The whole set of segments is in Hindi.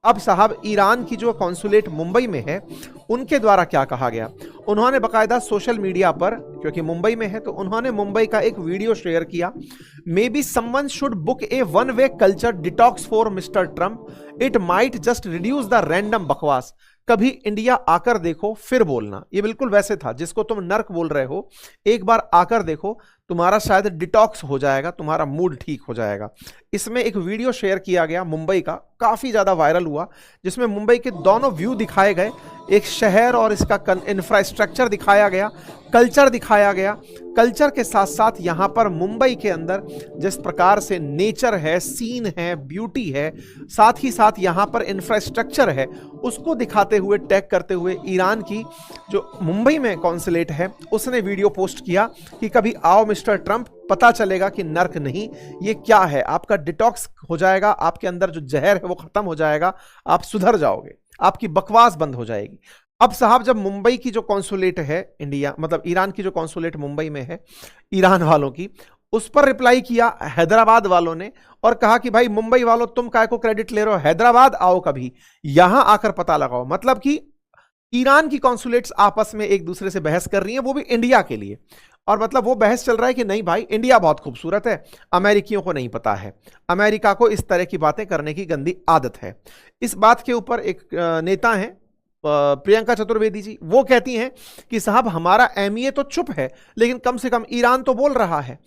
अब साहब ईरान की जो कॉन्सुलेट मुंबई में है उनके द्वारा क्या कहा गया, उन्होंने बकायदा सोशल मीडिया पर, क्योंकि मुंबई में है तो उन्होंने मुंबई का एक वीडियो शेयर किया। May be someone should book A one way culture detox for mister Trump, it might just reduce the random बकवास, कभी इंडिया आकर देखो फिर बोलना। ये बिल्कुल वैसे था जिसको तुम नर्क बोल रहे हो, एक बार आकर देखो, तुम्हारा शायद डिटॉक्स हो जाएगा, तुम्हारा मूड ठीक हो जाएगा। इसमें एक वीडियो शेयर किया गया मुंबई का, काफी ज्यादा वायरल हुआ, जिसमें मुंबई के दोनों व्यू दिखाए गए, एक शहर और इसका इंफ्रास्ट्रक्चर दिखाया गया, कल्चर दिखाया गया। कल्चर के साथ साथ यहां पर मुंबई के अंदर जिस प्रकार से नेचर है, सीन है, ब्यूटी है, साथ ही साथ यहां पर इंफ्रास्ट्रक्चर है, उसको दिखाते हुए, टैग करते हुए ईरान की जो मुंबई में कॉन्सुलेट है उसने वीडियो पोस्ट किया कि कभी आओ मिस्टर ट्रंप, पता चलेगा कि नर्क नहीं ये क्या है, आपका डिटॉक्स हो जाएगा, आपके अंदर जो जहर है वो खत्म हो जाएगा, आप सुधर जाओगे, आपकी बकवास बंद हो जाएगी। अब साहब जब मुंबई की जो कॉन्सुलेट है इंडिया, मतलब ईरान की जो कॉन्सुलेट मुंबई में है ईरान वालों की, उस पर रिप्लाई किया हैदराबाद वालों ने और कहा कि भाई मुंबई वालों तुम काय को क्रेडिट ले रहे हो, हैदराबाद आओ, कभी यहां आकर पता लगाओ। मतलब कि ईरान की कॉन्सुलेट्स आपस में एक दूसरे से बहस कर रही हैं, वो भी इंडिया के लिए, और मतलब वो बहस चल रहा है कि नहीं भाई इंडिया बहुत खूबसूरत है, अमेरिकियों को नहीं पता है, अमेरिका को इस तरह की बातें करने की गंदी आदत है। इस बात के ऊपर एक नेता हैं प्रियंका चतुर्वेदी जी, वो कहती हैं कि साहब हमारा एमईए तो चुप है लेकिन कम से कम ईरान तो बोल रहा है।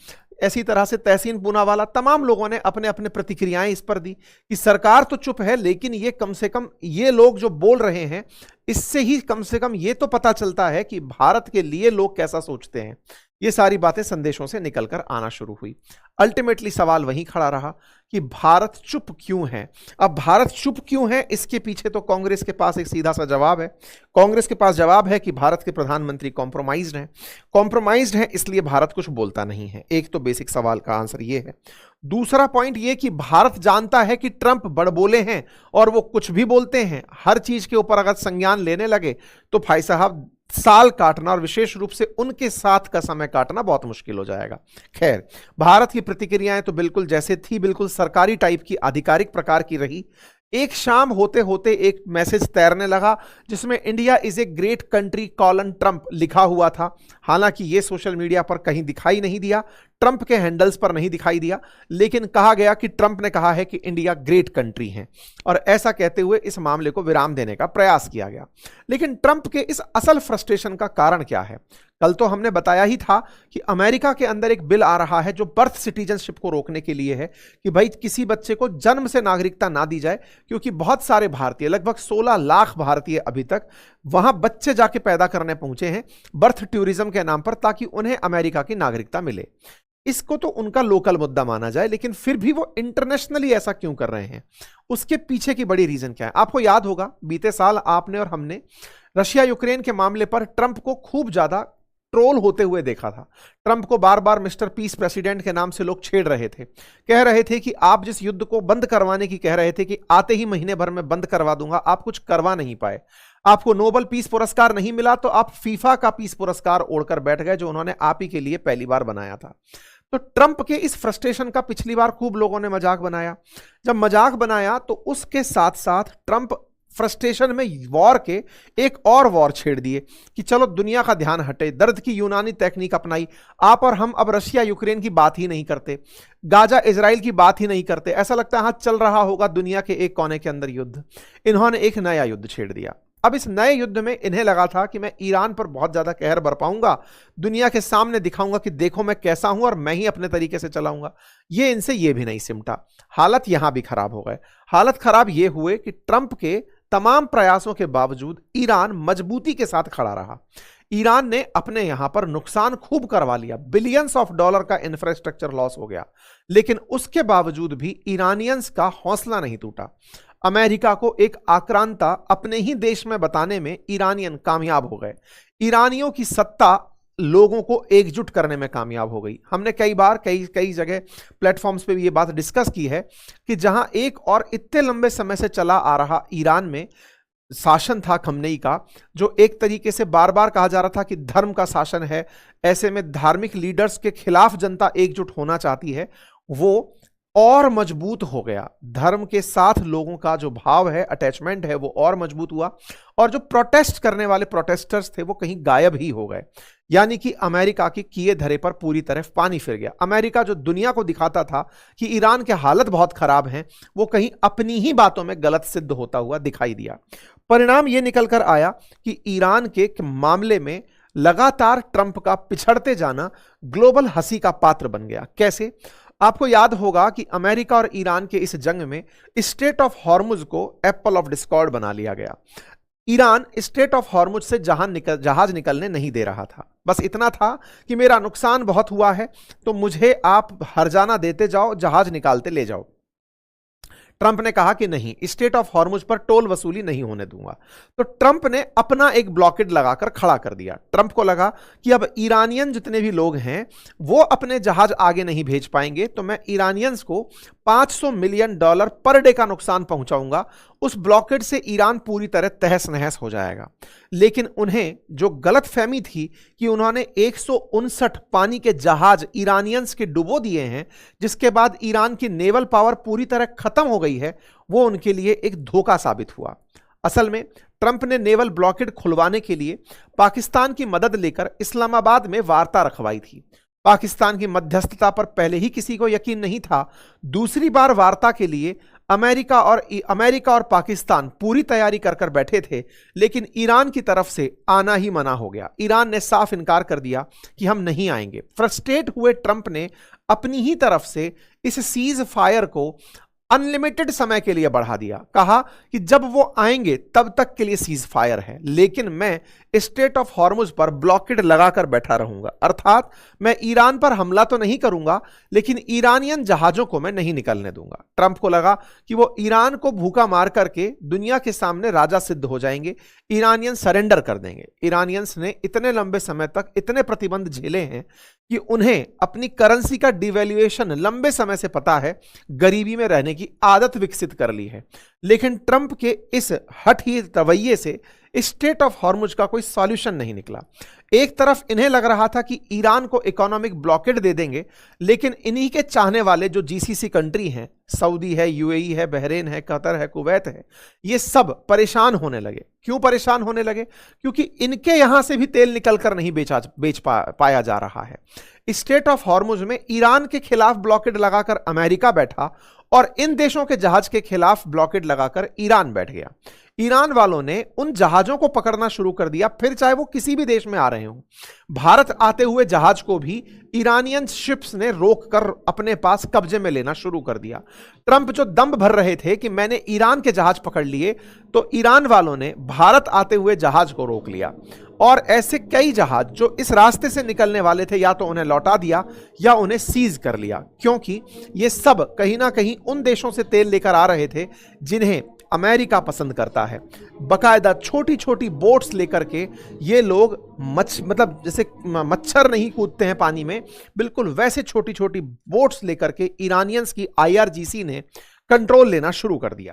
ऐसी तरह से तहसीन पूनावाला, तमाम लोगों ने अपने अपने प्रतिक्रियाएं इस पर दी कि सरकार तो चुप है लेकिन ये कम से कम ये लोग जो बोल रहे हैं इससे ही कम से कम ये तो पता चलता है कि भारत के लिए लोग कैसा सोचते हैं। ये सारी बातें संदेशों से निकलकर आना शुरू हुई। अल्टीमेटली सवाल वहीं खड़ा रहा कि भारत चुप क्यों है। अब भारत चुप क्यों है इसके पीछे तो कांग्रेस के पास एक सीधा सा जवाब है। कांग्रेस के पास जवाब है कि भारत के प्रधानमंत्री कॉम्प्रोमाइज्ड हैं, कॉम्प्रोमाइज्ड हैं इसलिए भारत कुछ बोलता नहीं है। एक तो बेसिक सवाल का आंसर ये है। दूसरा पॉइंट ये कि भारत जानता है कि ट्रंप बड़बोले हैं और वो कुछ भी बोलते हैं, हर चीज के ऊपर अगर संज्ञान लेने लगे तो भाई साहब साल काटना और विशेष रूप से उनके साथ का समय काटना बहुत मुश्किल हो जाएगा। खैर, भारत की प्रतिक्रियाएं तो बिल्कुल जैसे थी, बिल्कुल सरकारी टाइप की, आधिकारिक प्रकार की रही। एक शाम होते होते एक मैसेज तैरने लगा जिसमें India is a great country colon Trump लिखा हुआ था। हालांकि यह सोशल मीडिया पर कहीं दिखाई नहीं दिया, ट्रंप के हैंडल्स पर नहीं दिखाई दिया, लेकिन कहा गया कि ट्रंप ने कहा है कि इंडिया ग्रेट कंट्री है, और ऐसा कहते हुए इस मामले को विराम देने का प्रयास किया गया। लेकिन ट्रंप के इस असल फ्रस्ट्रेशन का कारण क्या है? कल तो हमने बताया ही था कि अमेरिका के अंदर एक बिल आ रहा है जो बर्थ सिटीजनशिप को रोकने के लिए है कि भाई किसी बच्चे को जन्म से नागरिकता ना दी जाए, क्योंकि बहुत सारे भारतीय, लगभग 16 लाख भारतीय अभी तक वहां बच्चे जाके पैदा करने पहुंचे हैं बर्थ टूरिज्म के नाम पर, ताकि उन्हें अमेरिका की नागरिकता मिले। इसको तो उनका लोकल मुद्दा माना जाए, लेकिन फिर भी वो इंटरनेशनली ऐसा क्यों कर रहे हैं? उसके पीछे की बड़ी रीजन क्या है? आपको याद होगा बीते साल आपने और हमने रशिया यूक्रेन के मामले पर ट्रंप को खूब ज्यादा ट्रोल होते हुए देखा था। ट्रंप को बार बार मिस्टर पीस प्रेसिडेंट के नाम से लोग छेड़ रहे थे, कह रहे थे कि आप जिस युद्ध को बंद करवाने की कह रहे थे कि आते ही महीने भर में बंद करवा दूंगा, आप कुछ करवा नहीं पाए। आपको नोबेल पीस पुरस्कार नहीं मिला तो आप फीफा का पीस पुरस्कार ओढ़कर बैठ गए, जो उन्होंने आप ही के लिए पहली बार बनाया था। तो ट्रंप के इस फ्रस्ट्रेशन का पिछली बार खूब लोगों ने मजाक बनाया। जब मजाक बनाया तो उसके साथ साथ ट्रंप फ्रस्ट्रेशन में वॉर के एक और वॉर छेड़ दिए कि चलो दुनिया का ध्यान हटे, दर्द की यूनानी टेक्निक अपनाई, आप और हम अब रशिया यूक्रेन की बात ही नहीं करते, गाजा इजराइल की बात ही नहीं करते। ऐसा लगता है हाँ चल रहा होगा दुनिया के एक कोने के अंदर युद्ध। इन्होंने एक नया युद्ध छेड़ दिया। अब इस नए युद्ध में इन्हें लगा था कि मैं ईरान पर बहुत ज्यादा कहर बरपाऊंगा, दुनिया के सामने दिखाऊंगा कि देखो मैं कैसा हूं और मैं ही अपने तरीके से चलाऊंगा। ये इनसे ये भी नहीं सिमटा। हालत यहां भी खराब हो गए। हालत खराब ये हुए कि ट्रंप के तमाम प्रयासों के बावजूद ईरान मजबूती के साथ खड़ा रहा। ईरान ने अपने यहां पर नुकसान खूब करवा लिया, बिलियंस ऑफ डॉलर का इंफ्रास्ट्रक्चर लॉस हो गया, लेकिन उसके बावजूद भी ईरानियंस का हौसला नहीं टूटा। अमेरिका को एक आक्रांता अपने ही देश में बताने में ईरानियन कामयाब हो गए। ईरानियों की सत्ता लोगों को एकजुट करने में कामयाब हो गई। हमने कई बार कई जगह प्लेटफॉर्म्स पे भी ये बात डिस्कस की है कि जहां एक और इतने लंबे समय से चला आ रहा ईरान में शासन था खमनेई का, जो एक तरीके से बार बार कहा जा रहा था कि धर्म का शासन है, ऐसे में धार्मिक लीडर्स के खिलाफ जनता एकजुट होना चाहती है, वो और मजबूत हो गया। धर्म के साथ लोगों का जो भाव है, अटैचमेंट है, वो और मजबूत हुआ और जो प्रोटेस्ट करने वाले प्रोटेस्टर्स थे वो कहीं गायब ही हो गए। यानी कि अमेरिका के किए धरे पर पूरी तरह पानी फिर गया। अमेरिका जो दुनिया को दिखाता था कि ईरान के हालत बहुत खराब हैं, वो कहीं अपनी ही बातों में गलत सिद्ध होता हुआ दिखाई दिया। परिणाम ये निकल कर आया कि ईरान के मामले में लगातार ट्रंप का पिछड़ते जाना ग्लोबल हंसी का पात्र बन गया। कैसे? आपको याद होगा कि अमेरिका और ईरान के इस जंग में स्ट्रेट ऑफ हॉर्मुज को एप्पल ऑफ डिस्कॉर्ड बना लिया गया। ईरान स्ट्रेट ऑफ हॉर्मुज से जहाज निकलने नहीं दे रहा था। बस इतना था कि मेरा नुकसान बहुत हुआ है, तो मुझे आप हर्जाना देते जाओ, जहाज निकालते ले जाओ। ट्रंप ने कहा कि नहीं, स्ट्रेट ऑफ हॉर्मुज पर टोल वसूली नहीं होने दूंगा। तो ट्रंप ने अपना एक ब्लॉकेड लगाकर खड़ा कर दिया। ट्रंप को लगा कि अब ईरानियन जितने भी लोग हैं वो अपने जहाज आगे नहीं भेज पाएंगे, तो मैं ईरानियंस को $500 मिलियन पर डे का नुकसान पहुंचाऊंगा। उस ब्लॉकेड से ईरान पूरी तरह तहस नहस हो जाएगा। लेकिन उन्हें जो गलतफहमी थी कि उन्होंने 159 पानी के जहाज ईरानियंस के डुबो दिए हैं, जिसके बाद ईरान की नेवल पावर पूरी तरह खत्म हो गई है, वो उनके लिए एक धोखा साबित हुआ। असल में ट्रंप ने नेवल ब्लॉकेड खुलवाने के लिए पाकिस्तान की मदद लेकर इस्लामाबाद में वार्ता रखवाई थी। पाकिस्तान की मध्यस्थता पर पहले ही किसी को यकीन नहीं था। दूसरी बार वार्ता के लिए अमेरिका और पाकिस्तान पूरी तैयारी कर बैठे थे, लेकिन ईरान की तरफ से आना ही मना हो गया। ईरान ने साफ इनकार कर दिया कि हम नहीं आएंगे। फ्रस्ट्रेट हुए ट्रंप ने अपनी ही तरफ से इस सीज फायर को अनलिमिटेड समय के लिए बढ़ा दिया। कहा कि जब वो आएंगे तब तक के लिए सीज फायर है, लेकिन मैं स्ट्रेट ऑफ हॉर्मुज पर ब्लॉकेड लगाकर बैठा रहूंगा। अर्थात मैं ईरान पर हमला तो नहीं करूंगा, लेकिन ईरानियन जहाजों को मैं नहीं निकलने दूंगा। ट्रंप को लगा कि वो ईरान को भूखा मार करके दुनिया के सामने राजा सिद्ध हो जाएंगे, ईरानियन सरेंडर कर देंगे। ईरानियंस ने इतने लंबे समय तक इतने प्रतिबंध झेले हैं कि उन्हें अपनी करेंसी का डिवैल्यूएशन लंबे समय से पता है, गरीबी में रहने की आदत विकसित कर ली है। लेकिन ट्रंप के इस हठी रवैये से स्ट्रेट ऑफ हॉर्मुज का कोई सॉल्यूशन नहीं निकला। एक तरफ इन्हें लग रहा था कि ईरान को इकोनॉमिक ब्लॉकेड दे देंगे, लेकिन इन्हीं के चाहने वाले जो जीसीसी कंट्री हैं, सऊदी है, यूएई है, बहरेन है, कतर है, कुवैत है, ये सब परेशान होने लगे। क्यों परेशान होने लगे? क्योंकि इनके यहां से भी तेल निकलकर नहीं पाया जा रहा है। स्ट्रेट ऑफ हॉर्मुज में ईरान के खिलाफ ब्लॉकेड लगाकर अमेरिका बैठा और इन देशों के जहाज के खिलाफ ब्लॉकेड लगाकर ईरान बैठ गया। ईरान वालों ने उन जहाजों को पकड़ना शुरू कर दिया, फिर चाहे वो किसी भी देश में आ रहे हों। भारत आते हुए जहाज को भी ईरानियन शिप्स ने रोककर अपने पास कब्जे में लेना शुरू कर दिया। ट्रंप जो दम भर रहे थे कि मैंने ईरान के जहाज पकड़ लिए, तो ईरान वालों ने भारत आते हुए जहाज को रोक लिया और ऐसे कई जहाज जो इस रास्ते से निकलने वाले थे, या तो उन्हें लौटा दिया या उन्हें सीज कर लिया, क्योंकि ये सब कहीं ना कहीं उन देशों से तेल लेकर आ रहे थे जिन्हें अमेरिका पसंद करता है। बकायदा छोटी छोटी बोट्स लेकर के ये लोग मतलब जैसे मच्छर नहीं कूदते हैं पानी में, बिल्कुल वैसे छोटी छोटी बोट्स लेकर के ईरानियंस की IRGC ने कंट्रोल लेना शुरू कर दिया।